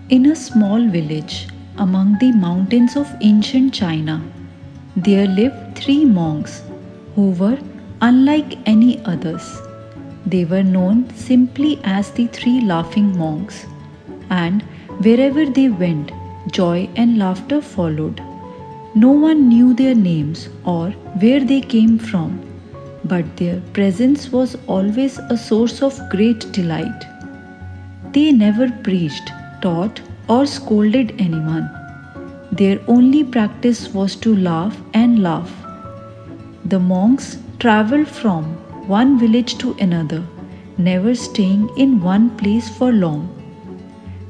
In a small village among the mountains of ancient China, there lived three monks who were unlike any others. They were known simply as the three laughing monks, and wherever they went, joy and laughter followed. No one knew their names or where they came from, but their presence was always a source of great delight. They never preached, taught, or scolded anyone. Their only practice was to laugh and laugh. The monks traveled from one village to another, never staying in one place for long.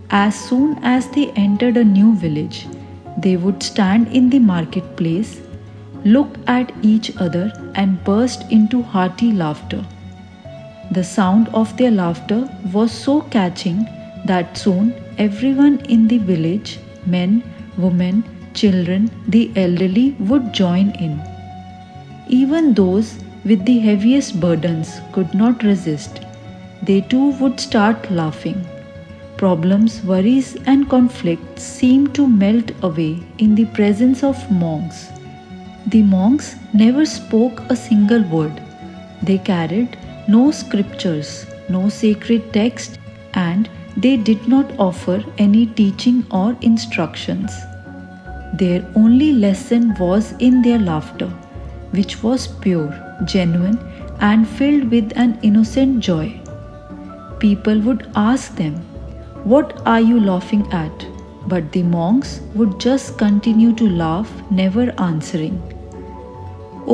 As soon as they entered a new village, they would stand in the marketplace, look at each other, and burst into hearty laughter. The sound of their laughter was so catching that soon everyone in the village, men, women, children, the elderly, would join in. Even those with the heaviest burdens could not resist. They too would start laughing. Problems, worries, and conflicts seemed to melt away in the presence of monks. The monks never spoke a single word. They carried no scriptures, no sacred text, and they did not offer any teaching or instructions. Their only lesson was in their laughter, which was pure, genuine, and filled with an innocent joy. People would ask them, "What are you laughing at?" But the monks would just continue to laugh, never answering.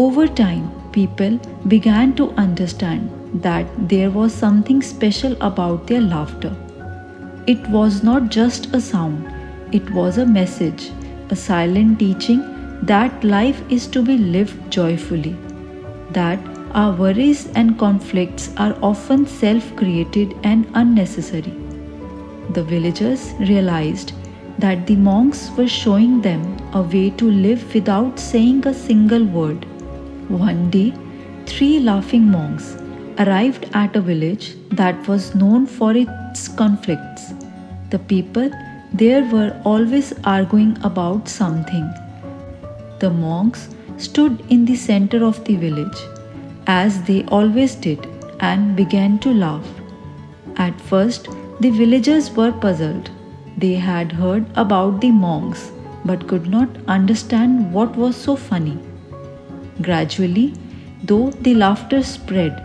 Over time, people began to understand that there was something special about their laughter. It was not just a sound, it was a message, a silent teaching that life is to be lived joyfully, that our worries and conflicts are often self-created and unnecessary. The villagers realized that the monks were showing them a way to live without saying a single word. One day, three laughing monks arrived at a village that was known for its conflicts. The people there were always arguing about something. The monks stood in the center of the village, as they always did, and began to laugh. At first, the villagers were puzzled. They had heard about the monks but could not understand what was so funny. Gradually, though the laughter spread,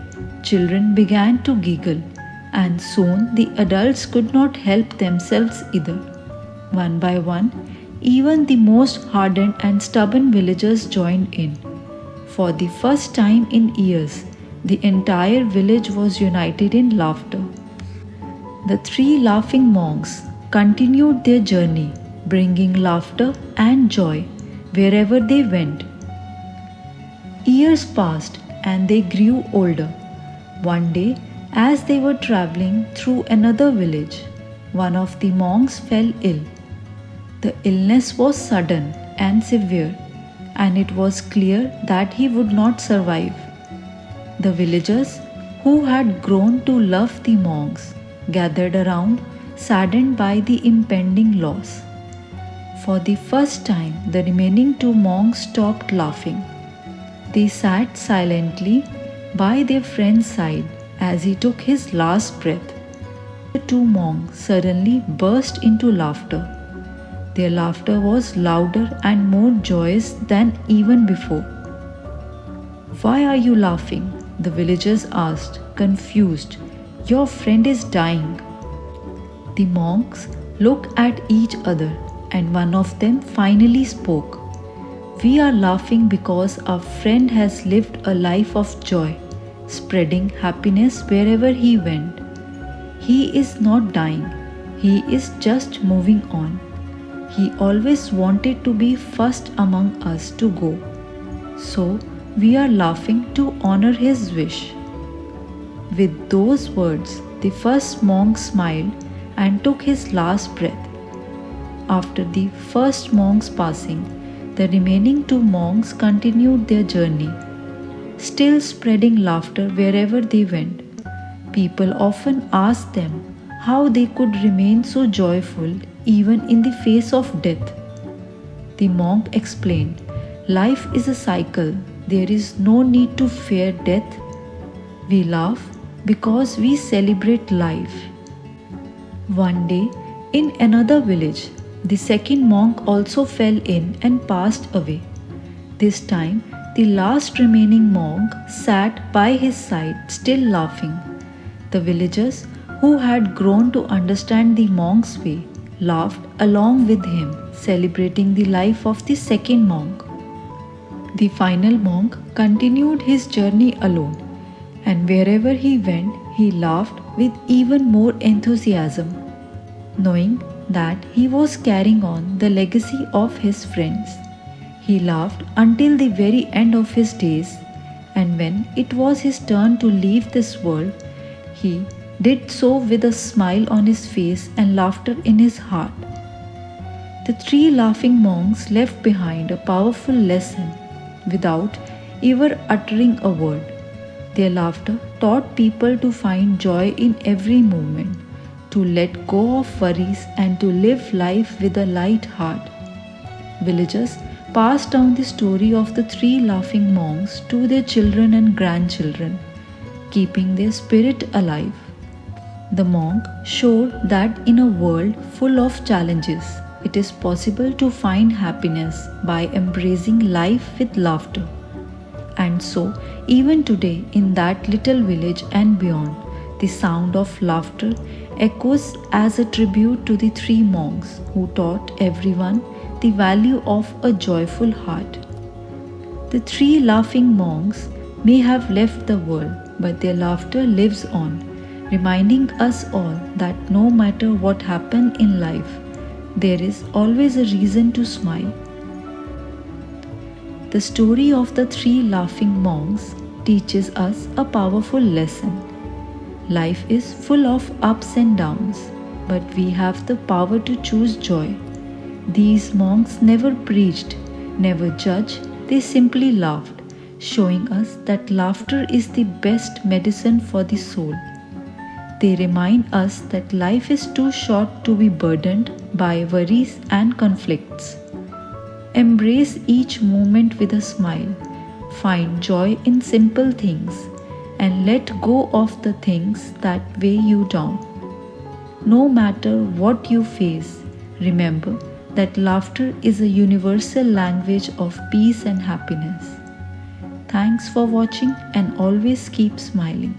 children began to giggle, and soon the adults could not help themselves either. One by one, even the most hardened and stubborn villagers joined in. For the first time in years, the entire village was united in laughter. The three laughing monks continued their journey, bringing laughter and joy wherever they went. Years passed and they grew older. One day, as they were traveling through another village, one of the monks fell ill. The illness was sudden and severe, and it was clear that he would not survive. The villagers, who had grown to love the monks, gathered around, saddened by the impending loss. For the first time, the remaining two monks stopped laughing. They sat silently by their friend's side as he took his last breath. The two monks suddenly burst into laughter. Their laughter was louder and more joyous than even before. "Why are you laughing?" the villagers asked, confused. "Your friend is dying." The monks looked at each other, and one of them finally spoke. "We are laughing because our friend has lived a life of joy, spreading happiness wherever he went. He is not dying, he is just moving on. He always wanted to be first among us to go. So we are laughing to honor his wish." With those words, the first monk smiled and took his last breath. After the first monk's passing, the remaining two monks continued their journey, still spreading laughter wherever they went. People often asked them how they could remain so joyful even in the face of death. The monk explained, "Life is a cycle. There is no need to fear death. We laugh because we celebrate life." One day, in another village, the second monk also fell in and passed away. This time, the last remaining monk sat by his side, still laughing. The villagers, who had grown to understand the monk's way, laughed along with him, celebrating the life of the second monk. The final monk continued his journey alone, and wherever he went, he laughed with even more enthusiasm, knowing that he was carrying on the legacy of his friends. He laughed until the very end of his days, and when it was his turn to leave this world, he did so with a smile on his face and laughter in his heart. The three laughing monks left behind a powerful lesson without ever uttering a word. Their laughter taught people to find joy in every moment, to let go of worries and to live life with a light heart. Villagers passed down the story of the three laughing monks to their children and grandchildren, keeping their spirit alive. The monk showed that in a world full of challenges, it is possible to find happiness by embracing life with laughter. And so, even today in that little village and beyond, the sound of laughter echoes as a tribute to the three monks who taught everyone the value of a joyful heart. The three laughing monks may have left the world, but their laughter lives on, reminding us all that no matter what happens in life, there is always a reason to smile. The story of the three laughing monks teaches us a powerful lesson. Life is full of ups and downs, but we have the power to choose joy. These monks never preached, never judged, they simply laughed, showing us that laughter is the best medicine for the soul. They remind us that life is too short to be burdened by worries and conflicts. Embrace each moment with a smile, find joy in simple things, and let go of the things that weigh you down. No matter what you face, remember that laughter is a universal language of peace and happiness. Thanks for watching and always keep smiling.